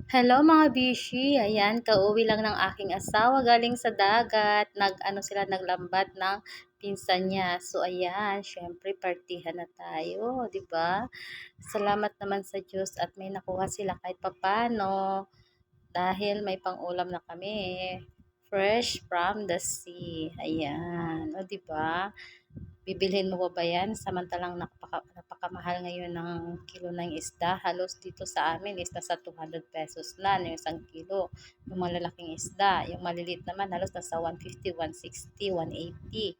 Hello mga bishi, ayan, kauwi lang ng aking asawa galing sa dagat. Naglambat ng pinsan niya. So ayan, syempre partihan na tayo, 'di ba? Salamat naman sa Diyos at may nakuha sila kahit papano dahil may pang-ulam na kami. Fresh from the sea. Ayan, o 'di ba? Bibilhin mo pa ba yan? Samantalang napakamahal ngayon ng kilo ng isda. Halos dito sa amin is nasa 200 pesos na yung isang kilo. Yung malalaking isda. Yung maliliit naman halos nasa 150, 160, 180.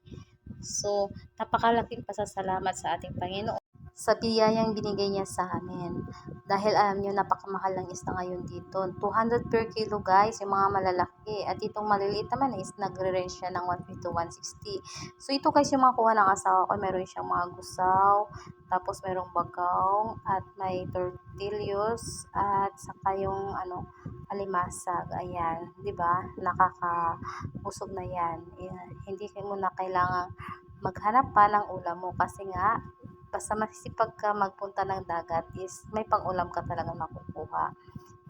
So, napakalaking pasasalamat sa ating Panginoon sa biyayang binigay niya sa amin. Dahil alam niyo, napakamahal ng isda ngayon dito. 200 per kilo guys, yung mga malalaki. At itong maliliit naman is nagre-range siya ng 150 to 160. So ito guys yung mga kuha ng asawa ko. Meron siyang mga gusaw, tapos merong bagaw, at may tortillos, at saka yung alimasag. Ayan, di ba? Nakakabusog na yan. Hindi mo na kailangang maghanap pa ng ulam mo kasi nga basta masisipag ka magpunta ng dagat is may pang-ulam ka talagang makukuha.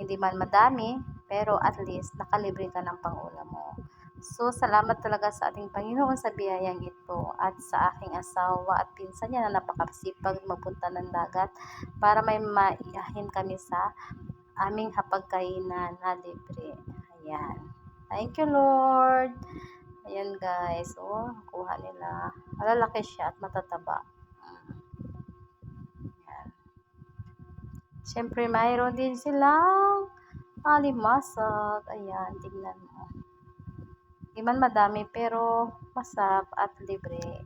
Hindi man madami, pero at least nakalibre ka ng pang-ulam mo. So, salamat talaga sa ating Panginoon sa biyayang ito at sa aking asawa at pinsan niya na napakasipag magpunta ng dagat para may maihahin kami sa aming hapagkainan na libre. Ayan. Thank you, Lord. Ayan, guys. Oh, kuha nila. Malalaki siya at matataba. Siyempre, mayroon din silang alimasag. Ayan, tignan mo. Di man madami, pero masarap at libre.